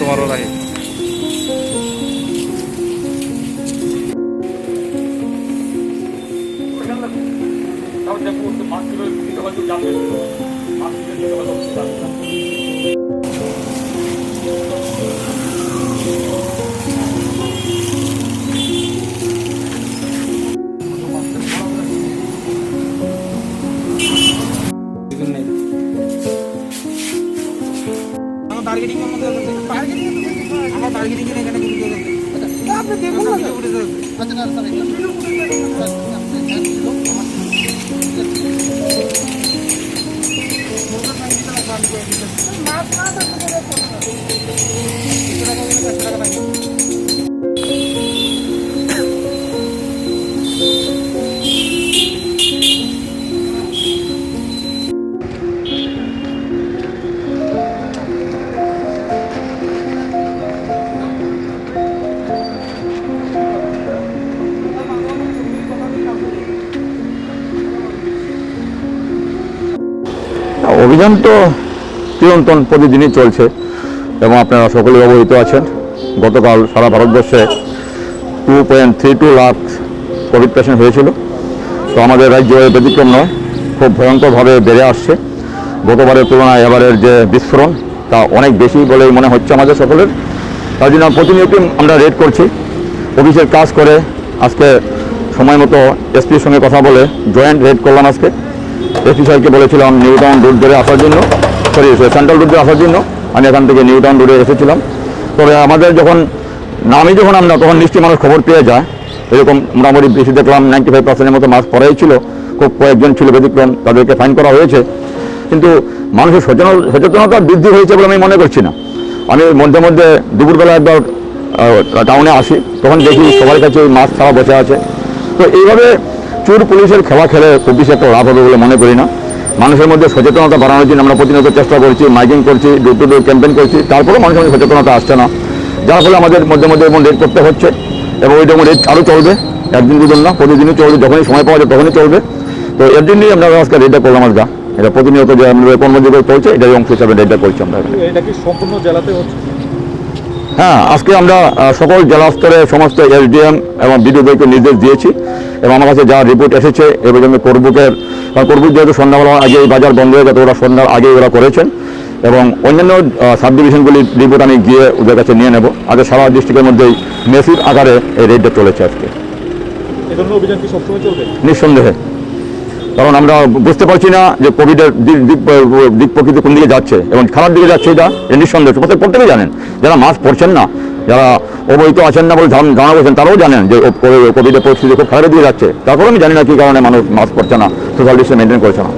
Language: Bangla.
তোমারও লাগে টার্গেটিং এর মধ্যে আমার টার্গেটিং এর এখানে গুলি করে আপনি দেখুন না আচ্ছা না স্যার অভিযান তো চিরন্তন প্রতিদিনই চলছে এবং আপনারা সকলেই অবহিত আছেন। গতকাল সারা ভারতবর্ষে 2.32 লাখ কোভিড পেশেন্ট হয়েছিল। তো আমাদের রাজ্য ব্যতিক্রম নয়, খুব ভয়ঙ্করভাবে বেড়ে আসছে। গতবারের তুলনায় এবারের যে বিস্ফোরণ তা অনেক বেশি বলেই মনে হচ্ছে আমাদের সকলের। তার জন্য প্রতিনিয়ত আমরা রেড করছি, অফিসের কাজ করে আজকে সময় মতো এসপির সঙ্গে কথা বলে জয়েন্ট রেড করলাম। আজকে এসপি সাহেবকে বলেছিলাম নিউ টাউন রুট ধরে আসার জন্য, সেন্ট্রাল রুট ধরে আসার জন্য। আমি এখান থেকে নিউ টাউন রুটে এসেছিলাম। তবে আমাদের যখন আমরা তখন নিশ্চয়ই মানুষ খবর পেয়ে যায়। এরকম মোটামুটি বেশি দেখলাম 95% মতো মাস্ক পরাই ছিল, খুব কয়েকজন ছিল ব্যতিক্রম, তাদেরকে ফাইন করা হয়েছে। কিন্তু মানুষের সচেতনতা বৃদ্ধি হয়েছে বলে আমি মনে করছি না। আমি মধ্যে মধ্যে দুপুরবেলা একবার টাউনে আসি, তখন দেখি সবার কাছে মাস্ক ছাড়া বসে আছে। তো এইভাবে চোর পুলিশের খেলা খেলে খুব বেশি একটা লাভ হবে বলে মনে করি না। মানুষের মধ্যে সচেতনতা বাড়ানোর জন্য আমরা প্রতিনিয়ত চেষ্টা করছি, মাইকিং করছি, ডোর টু ডোর ক্যাম্পেইন করছি, তারপরেও মানুষের মধ্যে সচেতনতা আসছে না, যার ফলে আমাদের মধ্যে মধ্যে এমন রেড করতে হচ্ছে। এবং ওইটা রেড আরও চলবে, একদিন দুদিন না, প্রতিদিনই চলবে, যখনই সময় পাওয়া যায় তখনই চলবে। তো এর জন্যই আমরা আজকে রেডটা করলাম। আজকে এটা প্রতিনিয়ত যে আমাদের কর্মযোগে চলছে, এটাই অংশ হিসাবে রেডটা করছি আমরা। এটা কি সম্পূর্ণ জেলাতে হচ্ছে? হ্যাঁ, আজকে আমরা সকল জেলা স্তরে সমস্ত এসডিএম এবং বিডিওদেরকে নির্দেশ দিয়েছি এবং আমার কাছে যা রিপোর্ট এসেছে এবার আমি করবুক যেহেতু সন্ধ্যাবেলা আগে এই বাজার বন্ধ হয়ে গেছে, ওরা সন্ধ্যার আগে ওরা করেছেন এবং অন্যান্য সাব ডিভিশনগুলির রিপোর্ট আমি গিয়ে ওদের কাছে নিয়ে নেব। আগে সারা ডিস্ট্রিক্টের মধ্যেই মেসিভ আকারে এই রেডটা চলেছে আজকে। এই ধরনের অভিযান কি সবসময় চলবে? নিঃসন্দেহে, কারণ আমরা বুঝতে পারছি না যে কোভিডের দিক প্রকৃতি কোন দিকে যাচ্ছে এবং খারাপ দিকে যাচ্ছে। এটা নিঃসন্দেহ প্রত্যেকেই জানেন, যারা মাস্ক পরছেন না, যারা অবহিত আছেন না বলে জানা বলছেন, তারাও জানেন যে কোভিডের পরিস্থিতি খুব খারাপের দিকে যাচ্ছে। তারপরে আমি জানি না কী কারণে মানুষ মাস্ক পরছে না, সোশ্যাল ডিস্টেন্স মেনটেন করছে না।